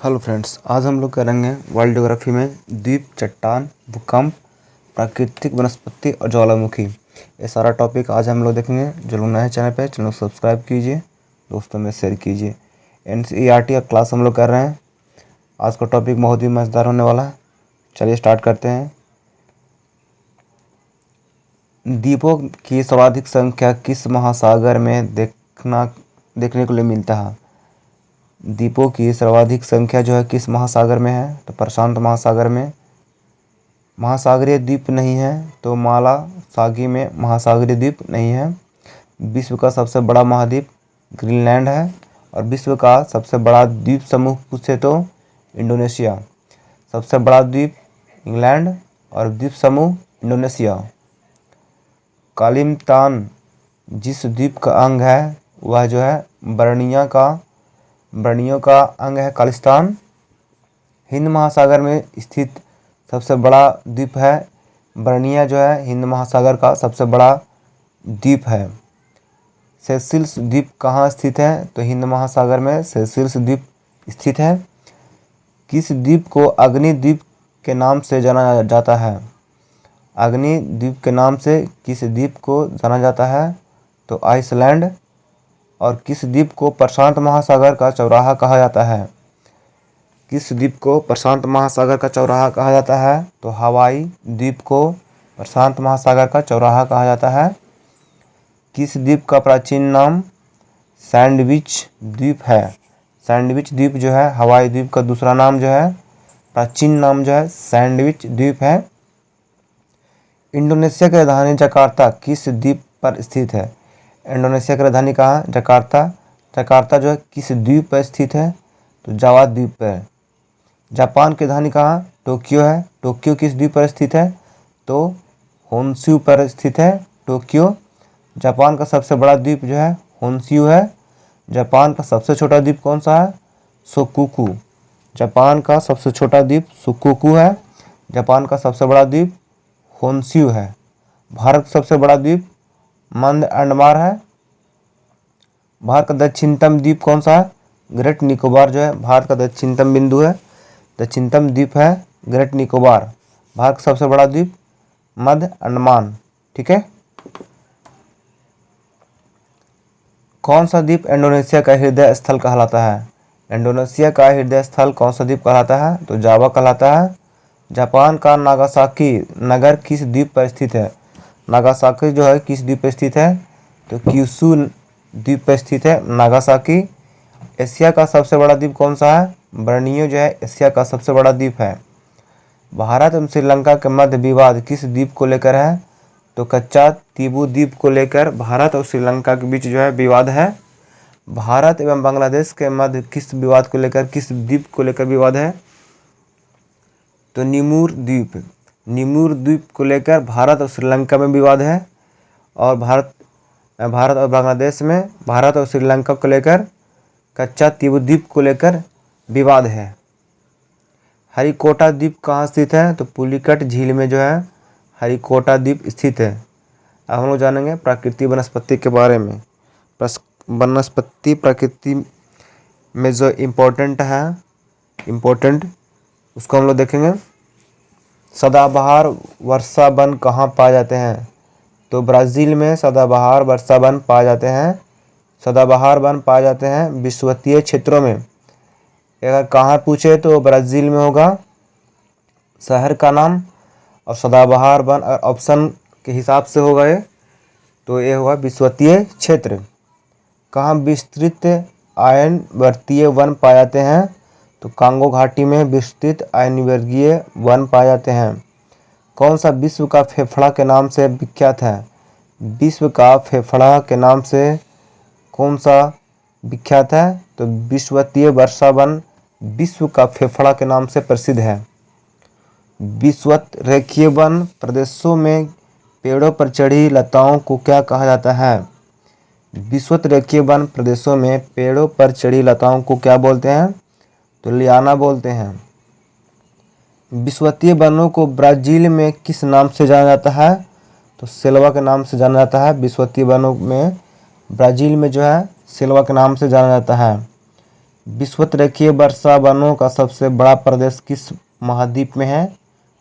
Hello friends, आज हम लोग करेंगे वर्ल्ड ज्योग्राफी में द्वीप, चट्टान, भूकंप, प्राकृतिक वनस्पति और ज्वालामुखी। ये सारा टॉपिक आज हम लोग देखेंगे। जो लोग नए चैनल पे चैनल सब्सक्राइब कीजिए, दोस्तों में शेयर कीजिए। एनसीईआरटी का क्लास हम लोग कर रहे हैं। आज का टॉपिक बहुत ही मज़ेदार होने वाला है। चलिए स्टार्ट करते हैं। द्वीपों की सर्वाधिक संख्या किस महासागर में देखने को लिए मिलता है? द्वीपों की सर्वाधिक संख्या जो है किस महासागर में है? तो प्रशांत महासागर में। महासागरीय द्वीप नहीं है तो माला सागी में महासागरीय द्वीप नहीं है। विश्व का सबसे बड़ा महाद्वीप ग्रीनलैंड है। और विश्व का सबसे बड़ा द्वीप समूह पूछे तो इंडोनेशिया। सबसे बड़ा द्वीप इंग्लैंड और द्वीप समूह इंडोनेशिया। कालिमतान जिस द्वीप का अंग है वह जो है बर्नियो का अंग है कालिस्तान। हिंद महासागर में स्थित सबसे बड़ा द्वीप है बर्निया, जो है हिंद महासागर का सबसे बड़ा द्वीप है। सेशेल्स द्वीप कहाँ स्थित है? तो हिंद महासागर में सेशेल्स द्वीप स्थित है। किस द्वीप को अग्नि द्वीप के नाम से जाना जाता है? अग्नि द्वीप के नाम से किस द्वीप को जाना जाता है? तो आइसलैंड। और किस द्वीप को प्रशांत महासागर का चौराहा कहा जाता है? किस द्वीप को प्रशांत महासागर का चौराहा कहा जाता है? तो हवाई द्वीप को प्रशांत महासागर का चौराहा कहा जाता है। किस द्वीप का प्राचीन नाम सैंडविच द्वीप है? सैंडविच द्वीप जो है हवाई द्वीप का दूसरा नाम जो है, प्राचीन नाम जो है सैंडविच द्वीप है। इंडोनेशिया की राजधानी जकार्ता किस द्वीप पर स्थित है? इंडोनेशिया की राजधानी कहाँ है? जकार्ता। जकार्ता जो है किस द्वीप पर स्थित है? तो जावा द्वीप पर। जापान की राजधानी कहाँ? टोक्यो है। टोक्यो किस द्वीप पर स्थित है? तो होन्शु पर स्थित है टोक्यो। जापान का सबसे बड़ा द्वीप जो है होन्शु है। जापान का सबसे छोटा द्वीप कौन सा है? शोकुकु। जापान का सबसे छोटा द्वीप शोकुकु है। जापान का सबसे बड़ा द्वीप होन्शु है। भारत का सबसे बड़ा द्वीप मंद अंडमान है। भारत का दक्षिणतम द्वीप कौन सा है? ग्रेट निकोबार जो है भारत का दक्षिणतम बिंदु है, दक्षिणतम द्वीप है ग्रेट निकोबार। भारत का सबसे बड़ा द्वीप मध्य अंडमान। ठीक है। कौन सा द्वीप इंडोनेशिया का हृदय स्थल कहलाता है? इंडोनेशिया का हृदय स्थल कौन सा द्वीप कहलाता है? तो जावा कहलाता है। जापान का नागासाकी नगर किस द्वीप पर स्थित है? नागासाकी जो है किस द्वीप पर स्थित है? तो क्यूशू द्वीप पर स्थित है नागासाकी। एशिया का सबसे बड़ा द्वीप कौन सा है? बर्नियो जो है एशिया का सबसे बड़ा द्वीप है। भारत एवं श्रीलंका के मध्य विवाद किस द्वीप को लेकर है? तो कच्चा तीबू द्वीप को लेकर भारत और श्रीलंका के बीच जो है विवाद है। भारत एवं बांग्लादेश के मध्य किस विवाद को लेकर, किस द्वीप को लेकर विवाद है? तो निमूर द्वीप। निमूर द्वीप को लेकर भारत और श्रीलंका में विवाद है। और भारत और बांग्लादेश में भारत और श्रीलंका को लेकर कच्चा तीबू द्वीप को लेकर विवाद है। हरिकोटा द्वीप कहाँ स्थित है? तो पुलिकट झील में जो है हरिकोटा द्वीप स्थित है। अब हम लोग जानेंगे प्राकृतिक वनस्पति के बारे में। वनस्पति प्रकृति में जो इम्पोर्टेंट उसको हम लोग देखेंगे। सदाबहार वर्षा वन कहाँ पाए जाते हैं? तो ब्राज़ील में सदाबहार वर्षा वन पाए जाते हैं। सदाबहार वन पाए जाते हैं विषुवतीय क्षेत्रों में। अगर कहाँ पूछे तो ब्राज़ील में होगा शहर का नाम। और सदाबहार वन ऑप्शन के हिसाब से होगा ये, तो ये होगा विषुवतीय क्षेत्र। कहाँ विस्तृत आयनवर्गीय वन पाए जाते हैं? तो कांगो घाटी में विस्तृत आयनवर्गीय वन पाए जाते हैं। कौन सा विश्व का फेफड़ा के नाम से विख्यात है? विश्व का फेफड़ा के नाम से कौन सा विख्यात है? तो विषुवतीय वर्षा वन विश्व का फेफड़ा के नाम से प्रसिद्ध है। विषुवत रेखीय वन प्रदेशों में पेड़ों पर चढ़ी लताओं को क्या कहा जाता है? विषुवत रेखीय वन प्रदेशों में पेड़ों पर चढ़ी लताओं को क्या बोलते हैं? तो लियाना बोलते हैं। विषुवतीय वनों को ब्राज़ील में किस नाम से जाना जाता है? तो सेल्वा के नाम से जाना जाता है। विषुवतीय वनों में ब्राज़ील में जो है सेल्वा के नाम से जाना जाता है। विषुवत-रेखीय वर्षा वनों का सबसे बड़ा प्रदेश किस महाद्वीप में है?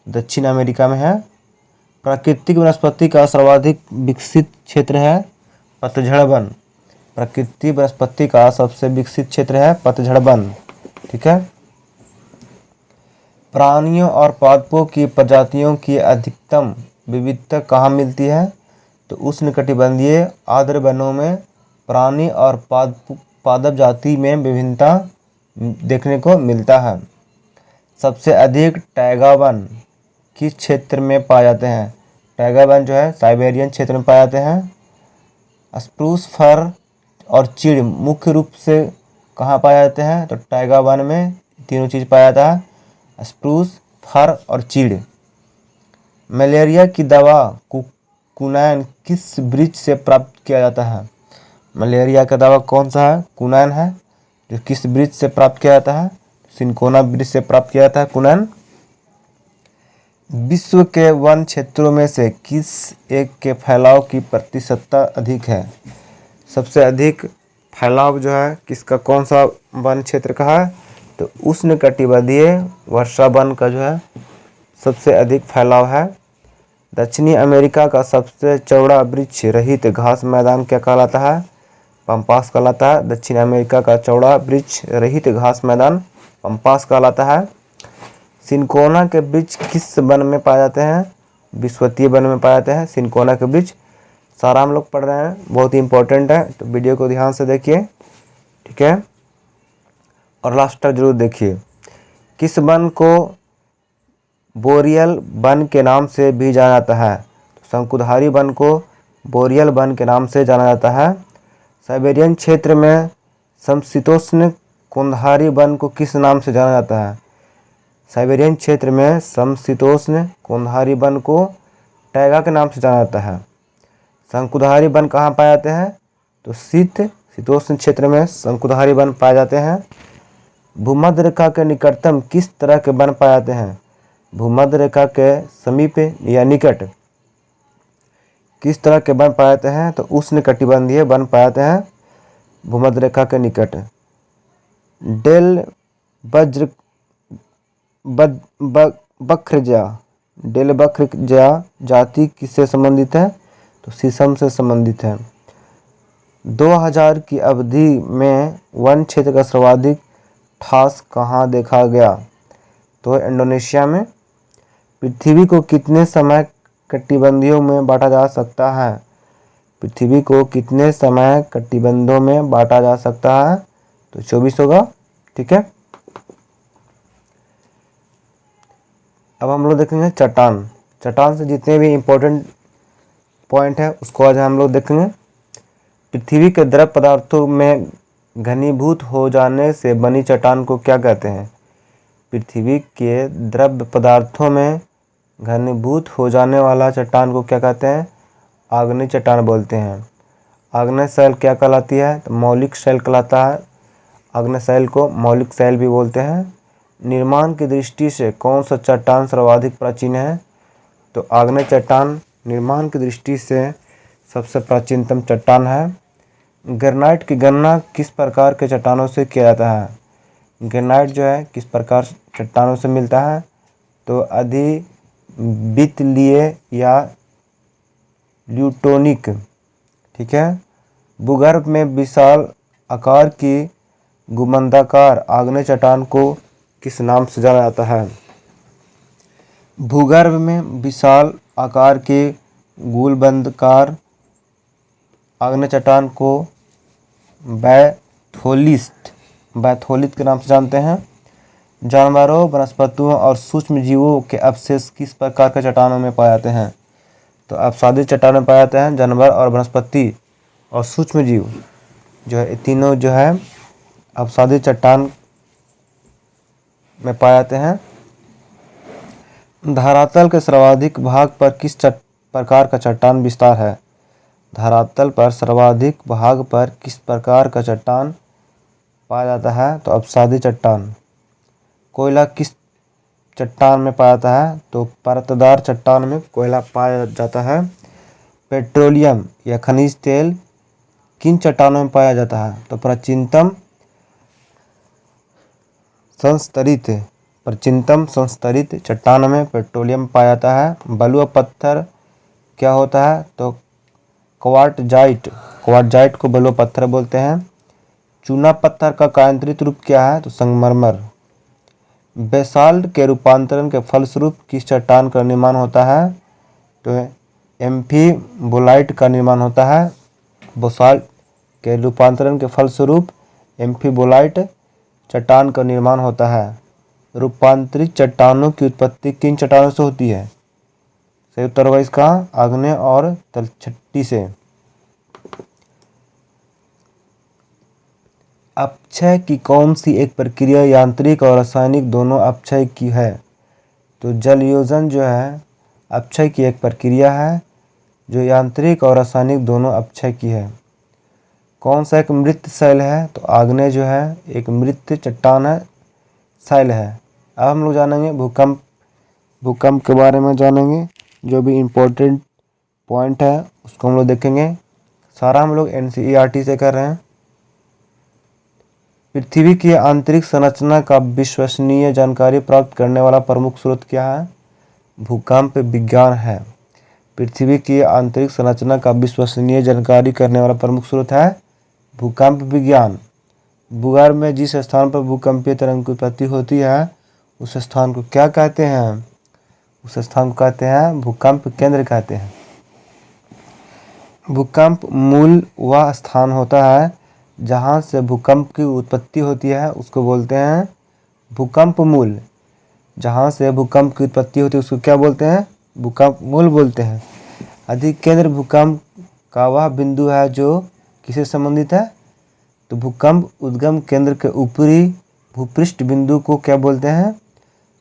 दक्षिण अमेरिका में है। प्राकृतिक वनस्पति का सर्वाधिक विकसित क्षेत्र है पतझड़ वन। प्राकृतिक वनस्पति का सबसे विकसित क्षेत्र है पतझड़ वन। ठीक है। प्राणियों और पादपों की प्रजातियों की अधिकतम विविधता कहाँ मिलती है? तो उष्णकटिबंधीय आर्द्र वनों में प्राणी और पादप जाति में विभिन्नता देखने को मिलता है। सबसे अधिक टैगा वन किस क्षेत्र में पाए जाते हैं? टैगा वन जो है साइबेरियन क्षेत्र में पाए जाते हैं। स्प्रूस, फर और चीड़ मुख्य रूप से कहाँ पाए जाते हैं? तो टैगा वन में तीनों चीज़ पाया जाता है, स्प्रूस, फर और चीड़। मलेरिया की दवा कुनैन किस वृक्ष से प्राप्त किया जाता है? मलेरिया का दवा कौन सा है? कुनैन है। जो किस वृक्ष से प्राप्त किया जाता है? सिनकोना वृक्ष से प्राप्त किया जाता है कुनैन। विश्व के वन क्षेत्रों में से किस एक के फैलाव की प्रतिशतता अधिक है? सबसे अधिक फैलाव जो है किसका, कौन सा वन क्षेत्र का है? तो उष्णकटिबंधीय वर्षा वन का जो है सबसे अधिक फैलाव है। दक्षिणी अमेरिका का सबसे चौड़ा वृक्ष रहित घास मैदान क्या कहलाता है? पम्पास कहलाता है। दक्षिण अमेरिका का चौड़ा वृक्ष रहित घास मैदान पम्पास कहलाता है। सिनकोना के वृक्ष किस वन में पाए जाते हैं? विषुवतीय वन में पाए जाते हैं सिनकोना के वृक्ष। सारा हम लोग पढ़ रहे हैं, बहुत ही इंपॉर्टेंट है, तो वीडियो को ध्यान से देखिए। ठीक है, और लास्ट तक जरूर देखिए। किस वन को बोरियल वन के नाम से भी जाना जाता है? शंकुधारी वन को बोरियल वन के नाम से जाना जाता है। साइबेरियन क्षेत्र में समशीतोष्ण कोंधारी वन को किस नाम से जाना जाता है? साइबेरियन क्षेत्र में समशीतोष्ण कोंधारी वन को टैगा के नाम से जाना जाता है। शंकुधारी वन कहाँ पाए जाते हैं? तो शीतोष्ण क्षेत्र में शंकुधारी वन पाए जाते हैं। भूमध्य रेखा के निकटतम किस तरह के वन पाए जाते हैं? भूमध्य रेखा के समीप या निकट किस तरह के वन पाए जाते हैं? तो उष्णकटिबंधीय वन पाए जाते हैं भूमध्य रेखा के निकट। डेल बख्रजा जाति किससे संबंधित है? तो शीशम से संबंधित है। 2000 की अवधि में वन क्षेत्र का सर्वाधिक ह्रास कहाँ देखा गया? तो इंडोनेशिया में। पृथ्वी को कितने समय कटिबंधों में बांटा जा सकता है? पृथ्वी को कितने समय कटिबंधों में बांटा जा सकता है? तो 24 होगा। ठीक है, अब हम लोग देखेंगे चट्टान। चट्टान से जितने भी इम्पोर्टेंट पॉइंट है उसको आज हम लोग देखेंगे। पृथ्वी के द्रव पदार्थों में घनीभूत हो जाने से बनी चट्टान को क्या कहते हैं? पृथ्वी के द्रव पदार्थों में घनीभूत हो जाने वाला चट्टान को क्या कहते हैं? आग्नेय चट्टान बोलते हैं। आग्नेय शैल क्या कहलाती है? तो मौलिक शैल कहलाता है। आग्नेय शैल को मौलिक शैल भी बोलते हैं। निर्माण की दृष्टि से कौन सा चट्टान सर्वाधिक प्राचीन है? तो आग्नेय चट्टान निर्माण की दृष्टि से सबसे प्राचीनतम चट्टान है। ग्रेनाइट की गणना किस प्रकार के चट्टानों से किया जाता है? ग्रेनाइट जो है किस प्रकार चट्टानों से मिलता है? तो अधिवितलीय या ल्यूटोनिक। ठीक है, भूगर्भ में विशाल आकार की गुंबदाकार आग्नेय चट्टान को किस नाम से जाना जाता है? भूगर्भ में विशाल आकार के गुंबदाकार आग्नेय चट्टान को बैथोलिट के नाम से जानते हैं। जानवरों, वनस्पतियों और सूक्ष्म जीवों के अवशेष किस प्रकार के चट्टानों में पाए जाते हैं? तो अपसादित चट्टान में पाए जाते हैं। जानवर और वनस्पति और सूक्ष्म जीव जो है, तीनों जो है अपसादित चट्टान में पाए जाते हैं। धरातल के सर्वाधिक भाग पर किस प्रकार का चट्टान विस्तार है? धरातल पर सर्वाधिक भाग पर किस प्रकार का चट्टान पाया जाता है? तो अपसादित चट्टान। कोयला किस चट्टान में पाया जाता है? तो परतदार चट्टान में कोयला पाया जाता है। पेट्रोलियम या खनिज तेल किन चट्टानों में पाया जाता है? तो प्राचीनतम संस्तरित प्राचीनतम संस्तरित चट्टान में पेट्रोलियम पाया जाता है। बलुआ पत्थर क्या होता है? तो क्वार्टजाइट को बलुआ पत्थर बोलते हैं। चूना पत्थर का कायांतरित रूप क्या है? तो संगमरमर। बेसाल्ट के रूपांतरण के फलस्वरूप किस चट्टान का निर्माण होता है? तो एम्फीबोलाइट का निर्माण होता है। बेसाल्ट के रूपांतरण के फलस्वरूप एम्फीबोलाइट चट्टान का निर्माण होता है। रूपांतरित चट्टानों की उत्पत्ति किन चट्टानों से होती है? सही उत्तर होगा इसका आग्नेय और तलछटी से। अपक्षय की कौन सी एक प्रक्रिया यांत्रिक और रासायनिक दोनों अपक्षय की है? तो जल योजन जो है अपक्षय की एक प्रक्रिया है जो यांत्रिक और रासायनिक दोनों अपक्षय की है। कौन सा एक मृत शैल है? तो आग्नेय जो है एक मृत चट्टान है, शैल है। अब हम लोग जानेंगे भूकंप के बारे में जानेंगे। जो भी इम्पोर्टेंट पॉइंट है उसको हम लोग देखेंगे। सारा हम लोग NCERT से कर रहे हैं। पृथ्वी की आंतरिक संरचना का विश्वसनीय जानकारी प्राप्त करने वाला प्रमुख स्रोत क्या है? भूकंप विज्ञान है। पृथ्वी की आंतरिक संरचना का विश्वसनीय जानकारी करने वाला प्रमुख स्रोत है भूकंप विज्ञान। भूगर्भ में जिस स्थान पर भूकंपीय तरंग की उत्पत्ति होती है उस स्थान को क्या कहते हैं? उस स्थान को कहते हैं भूकंप केंद्र कहते हैं। भूकंप मूल वह स्थान होता है जहाँ से भूकंप की उत्पत्ति होती है उसको बोलते हैं भूकंप मूल। जहाँ से भूकंप की उत्पत्ति होती है उसको क्या बोलते हैं? भूकंप मूल बोलते हैं। अधिकेंद्र भूकंप का वह बिंदु है जो किससे संबंधित है? तो भूकंप उद्गम केंद्र के ऊपरी भूपृष्ठ बिंदु को क्या बोलते हैं?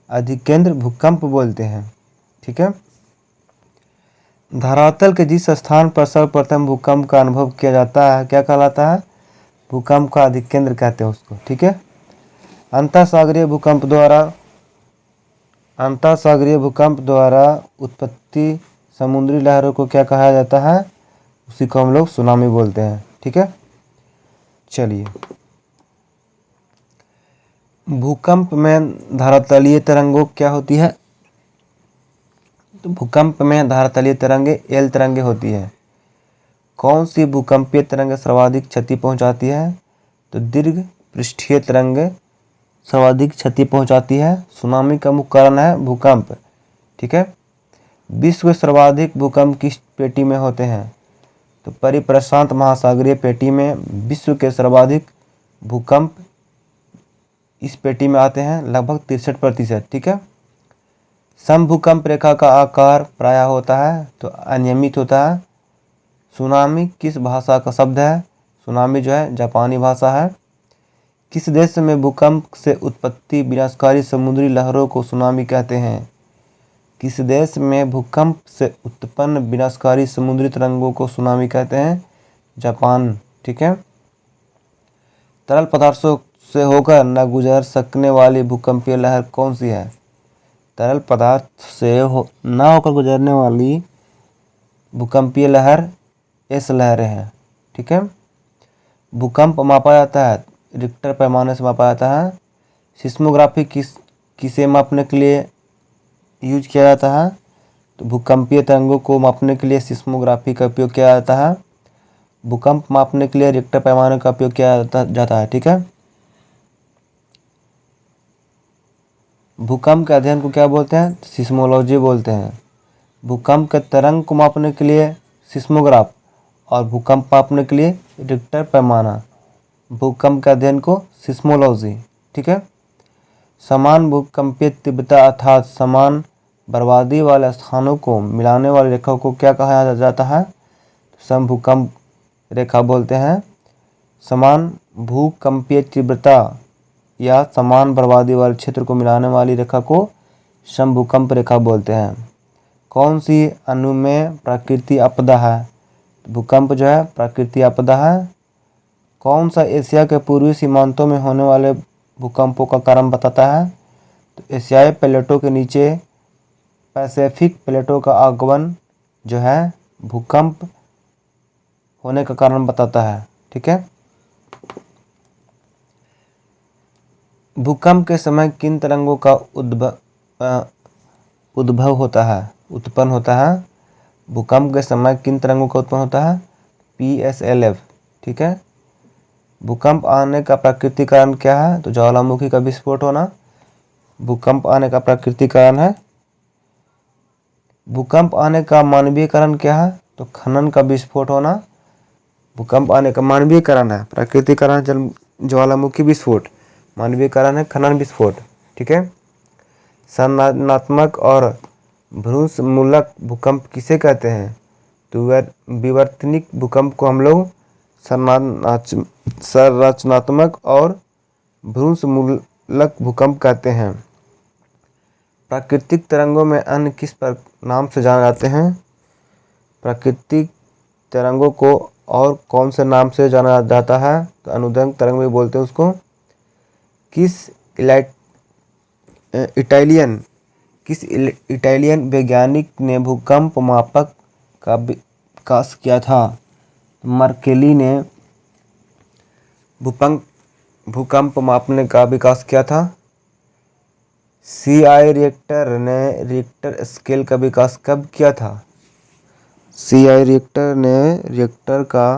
अधिकेंद्र भूकंप बोलते हैं। ठीक है। धरातल के जिस स्थान पर सर्वप्रथम भूकंप का अनुभव किया जाता है क्या कहलाता है? भूकंप का अधिकेंद्र कहते हैं उसको। ठीक है। अंतःसागरीय भूकंप द्वारा उत्पत्ति समुद्री लहरों को क्या कहा जाता है? उसी को हम लोग सुनामी बोलते हैं। ठीक है। चलिए, भूकंप में धरातलीय तरंगों क्या होती है? तो भूकंप में धरातलीय तरंगे एल तरंगे होती है। कौन सी भूकंपीय तरंग सर्वाधिक क्षति पहुंचाती है? तो दीर्घ पृष्ठीय तरंग सर्वाधिक क्षति पहुंचाती है। सुनामी का मुख्य कारण है भूकंप। ठीक है। विश्व के सर्वाधिक भूकंप किस पेटी में होते हैं? तो परिप्रशांत महासागरीय पेटी में विश्व के सर्वाधिक भूकंप इस पेटी में आते हैं, लगभग 63%। ठीक है। समभूकंप रेखा का आकार प्रायः होता है तो अनियमित होता है। सुनामी किस भाषा का शब्द है? सुनामी जो है जापानी भाषा है। किस देश में भूकंप से उत्पत्ति विनाशकारी समुद्री लहरों को सुनामी कहते हैं? किस देश में भूकंप से उत्पन्न विनाशकारी समुद्री तरंगों को सुनामी कहते हैं? जापान। ठीक है। तरल पदार्थों से होकर न गुजर सकने वाली भूकंपीय लहर कौन सी है? तरल पदार्थ से न होकर गुजरने वाली भूकंपीय लहर एस लहरें हैं। ठीक है। भूकंप मापा जाता है रिक्टर पैमाने से मापा जाता है। सिस्मोग्राफी किसे मापने के लिए यूज किया जाता है? तो भूकंपीय तरंगों को मापने के लिए सिस्मोग्राफी का उपयोग किया जाता है। भूकंप मापने के लिए रिक्टर पैमाने का उपयोग किया जाता है। ठीक है। भूकंप के अध्ययन को क्या बोलते हैं? सिस्मोलॉजी बोलते हैं। भूकंप के तरंग को मापने के लिए सिस्मोग्राफ और भूकंप मापने के लिए रिक्टर पैमाना। भूकंप के अध्ययन को सिस्मोलॉजी। ठीक है। समान भूकंपीय तीव्रता अर्थात समान बर्बादी वाले स्थानों को मिलाने वाली रेखा को क्या कहा जाता है? समभूकंप रेखा बोलते हैं। समान भूकंपीय तीव्रता या समान बर्बादी वाले क्षेत्र को मिलाने वाली रेखा को समभूकंप रेखा बोलते हैं। कौन सी अनुमेय प्राकृतिक आपदा है? भूकंप जो है प्राकृतिक आपदा है। कौन सा एशिया के पूर्वी सीमांतों में होने वाले भूकंपों का कारण बताता है? तो एशियाई प्लेटों के नीचे पैसिफिक प्लेटों का आगमन जो है भूकंप होने का कारण बताता है। ठीक है। भूकंप के समय किन तरंगों का उद्भव होता है, उत्पन्न होता है? भूकंप के समय किन तरंगों का उत्पन्न होता है? PSLF। ठीक है। भूकंप आने का प्राकृतिक कारण क्या है? तो ज्वालामुखी का विस्फोट होना भूकंप आने का प्राकृतिक कारण है। भूकंप आने का मानवीय कारण क्या है? तो खनन का विस्फोट होना भूकंप आने का मानवीय कारण है। प्राकृतिक कारण ज्वालामुखी विस्फोट, मानवीय कारण है खनन विस्फोट। ठीक है। संरचनात्मक और भ्रूणमूलक भूकंप किसे कहते हैं? तो विवर्तनिक भूकंप को हम लोग संरचनात्मक और भ्रूणमूलक भूकंप कहते हैं। प्राकृतिक तरंगों में अन्य किस पर नाम से जाने जाते हैं? प्राकृतिक तरंगों को और कौन से नाम से जाना जाता है? तो अनुदैर्ध्य तरंग भी बोलते हैं उसको। किस इटालियन वैज्ञानिक ने भूकंप मापक का विकास किया था? मर्केली ने भूकंप मापने का विकास किया था। CI रिएक्टर ने रिएक्टर स्केल का विकास कब किया था? CI रिएक्टर ने रिएक्टर का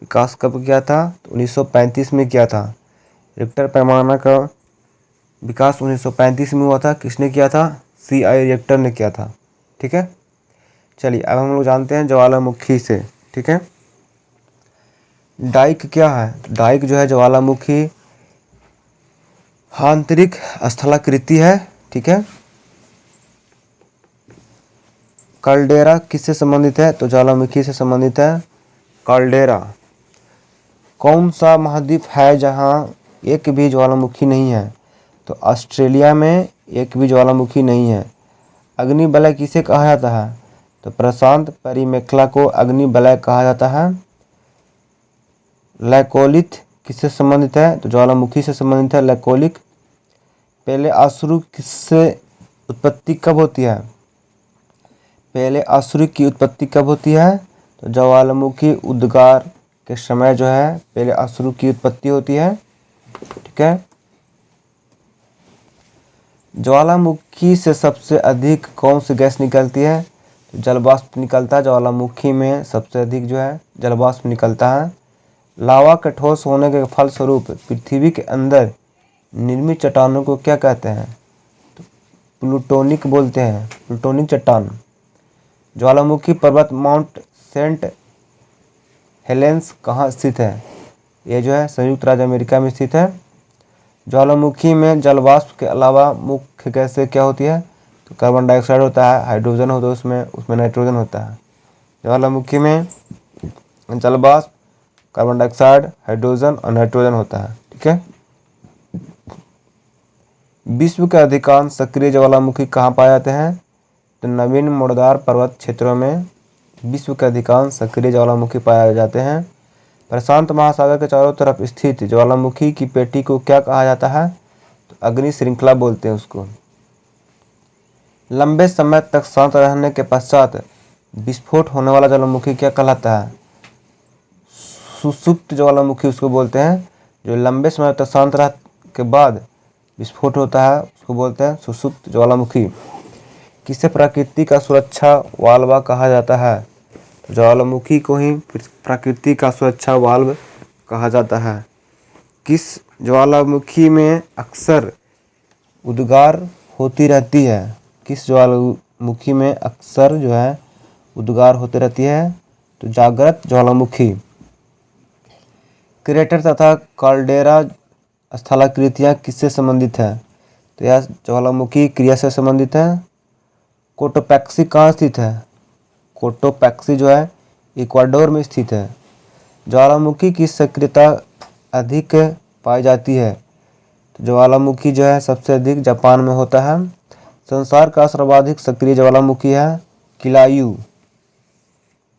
विकास कब किया था? तो 1935 में किया था। रिएक्टर पैमाना का विकास 1935 में हुआ था। किसने किया था? CI रिएक्टर ने किया था। ठीक है। चलिए अब हम लोग जानते हैं ज्वालामुखी से। ठीक है। डाइक क्या है? डाइक जो है ज्वालामुखी आंतरिक स्थलाकृति है। ठीक है। कैल्डेरा किससे संबंधित है? तो ज्वालामुखी से संबंधित है कैल्डेरा। कौन सा महाद्वीप है जहां एक भी ज्वालामुखी नहीं है? तो ऑस्ट्रेलिया में एक भी ज्वालामुखी नहीं है। अग्निवलय किसे कहा जाता है? तो प्रशांत परिमेखला को अग्निवलय कहा जाता है। लैकोलिथ किससे संबंधित है? तो ज्वालामुखी से संबंधित है लैकोलिक। पहले अश्रु किससे उत्पत्ति कब होती है? पहले अश्रु की उत्पत्ति कब होती है? तो ज्वालामुखी उद्गार के समय जो है पहले अश्रु की उत्पत्ति होती है। ठीक है। ज्वालामुखी से सबसे अधिक कौन सी गैस निकलती है? तो जलवाष्प निकलता है। ज्वालामुखी में सबसे अधिक जो है जलवाष्प निकलता है। लावा के ठोस होने के फलस्वरूप पृथ्वी के अंदर निर्मित चट्टानों को क्या कहते हैं? तो प्लूटोनिक बोलते हैं, प्लूटोनिक चट्टान। ज्वालामुखी पर्वत माउंट सेंट हेलेंस कहाँ स्थित है? ये जो है संयुक्त राज्य अमेरिका में स्थित है। ज्वालामुखी में जलवाष्प के अलावा मुख्य गैसें क्या होती है? तो कार्बन डाइऑक्साइड होता है, हाइड्रोजन होता है, उसमें नाइट्रोजन होता है। ज्वालामुखी में जलवाष्प, कार्बन डाइऑक्साइड, हाइड्रोजन और नाइट्रोजन होता है। ठीक है। विश्व के अधिकांश सक्रिय ज्वालामुखी कहाँ पाए जाते हैं? तो नवीन मुड़दार पर्वत क्षेत्रों में विश्व के अधिकांश सक्रिय ज्वालामुखी पाए जाते हैं। प्रशांत महासागर के चारों तरफ स्थित ज्वालामुखी की पेटी को क्या कहा जाता है? तो अग्नि श्रृंखला बोलते हैं उसको। लंबे समय तक शांत रहने के पश्चात विस्फोट होने वाला ज्वालामुखी क्या कहलाता है? सुषुप्त ज्वालामुखी उसको बोलते हैं। जो लंबे समय तक शांत रह के बाद विस्फोट होता है उसको बोलते हैं सुषुप्त ज्वालामुखी। किसे प्रकृति का सुरक्षा वाल्व कहा जाता है? तो ज्वालामुखी को ही प्रकृति का सुरक्षा वाल्व कहा जाता है। किस ज्वालामुखी में अक्सर उद्गार होती रहती है? किस ज्वालामुखी में अक्सर जो है उद्गार होती रहती है? तो जागृत ज्वालामुखी। क्रेटर तथा कैल्डेरा स्थलाकृतियाँ किससे संबंधित है? तो यह ज्वालामुखी क्रिया से संबंधित है। कोटोपैक्सी कहाँ स्थित है? कोटोपैक्सी जो है इक्वाडोर में स्थित है। ज्वालामुखी की सक्रियता अधिक पाई जाती है? तो ज्वालामुखी जो है सबसे अधिक जापान में होता है। संसार का सर्वाधिक सक्रिय ज्वालामुखी है किलायू।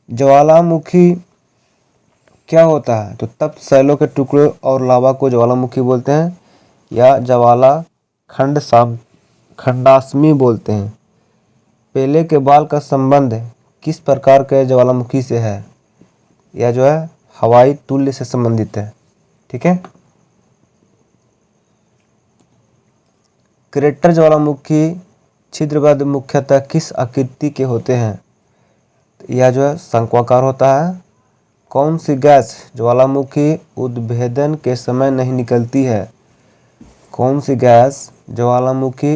ज्वालामुखी क्या होता है? तो तप्त शैलों के टुकड़े और लावा को ज्वालामुखी बोलते हैं या ज्वाला खंडाश्मी बोलते हैं। पेले के बाल का संबंध किस प्रकार के ज्वालामुखी से है? यह जो है हवाई तुल्य से संबंधित है। ठीक है। क्रेटर ज्वालामुखी छिद्रबद्ध मुख्यतः किस आकृति के होते हैं? तो यह जो है शंक्वाकार होता है। कौन सी गैस ज्वालामुखी उद्भेदन के समय नहीं निकलती है? कौन सी गैस ज्वालामुखी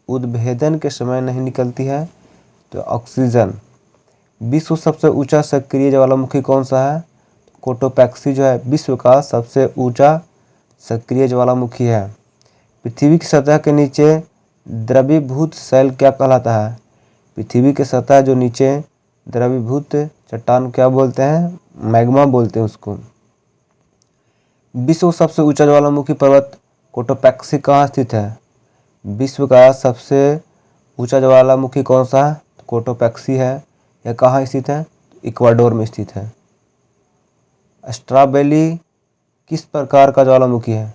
उद्भेदन के समय नहीं निकलती है? तो ऑक्सीजन। विश्व सबसे ऊंचा सक्रिय ज्वालामुखी कौन सा है? कोटोपैक्सी जो है विश्व का सबसे ऊंचा सक्रिय ज्वालामुखी है। पृथ्वी की सतह के नीचे द्रवीभूत शैल क्या कहलाता है? पृथ्वी की सतह जो नीचे द्रवीभूत चट्टान क्या बोलते हैं? मैग्मा बोलते हैं उसको। विश्व सबसे ऊंचा ज्वालामुखी पर्वत कोटोपैक्सी कहाँ स्थित है? विश्व का सबसे ऊंचा ज्वालामुखी कौन सा है? कोटोपैक्सी है। यह कहाँ स्थित है? इक्वाडोर में स्थित है। स्ट्रॉबेली किस प्रकार का ज्वालामुखी है?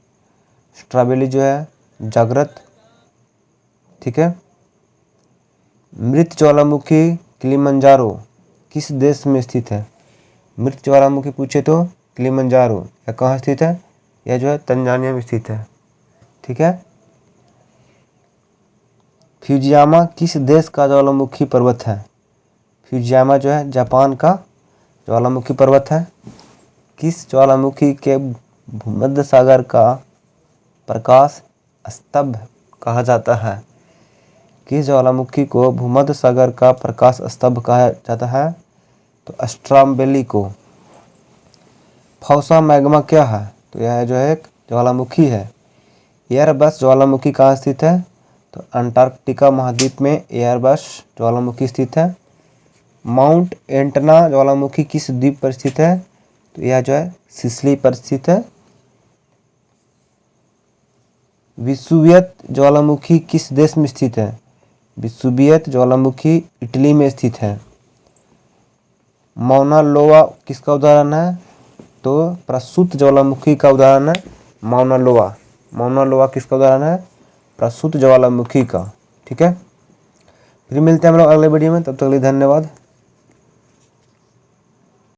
स्ट्रॉबेली जो है जागृत, ठीक है। मृत ज्वालामुखी किलिमंजारो किस देश में स्थित है? मृत ज्वालामुखी पूछे तो किलिमंजारो, यह कहाँ स्थित है? यह जो है तंजानिया में स्थित है, ठीक है। फ्यूजियामा किस देश का ज्वालामुखी पर्वत है? फ्यूजियामा जो है जापान का ज्वालामुखी पर्वत है। किस ज्वालामुखी के भूमध्य सागर का प्रकाश स्तंभ कहा जाता है? किस ज्वालामुखी को भूमध्य सागर का प्रकाश स्तंभ कहा जाता है? तो स्ट्रॉबेली को। फौसा मैग्मा क्या है? तो यह जो है एक ज्वालामुखी है। एयरबस ज्वालामुखी कहाँ स्थित है? तो अंटार्कटिका महाद्वीप में एयरबस ज्वालामुखी स्थित है। माउंट एंटना ज्वालामुखी किस द्वीप पर स्थित है? तो यह जो है सिसिली पर स्थित है। विसुवियत ज्वालामुखी किस देश में स्थित है? विसुवियत ज्वालामुखी इटली में स्थित है। मौना लोआ किसका उदाहरण है? तो प्रसूत ज्वालामुखी का उदाहरण है मौना लोआ। मौना लोआ किसका उदाहरण है? प्रसूत ज्वालामुखी का, ठीक है। फिर मिलते हैं हम लोग अगले वीडियो में, तब तक के लिए धन्यवाद।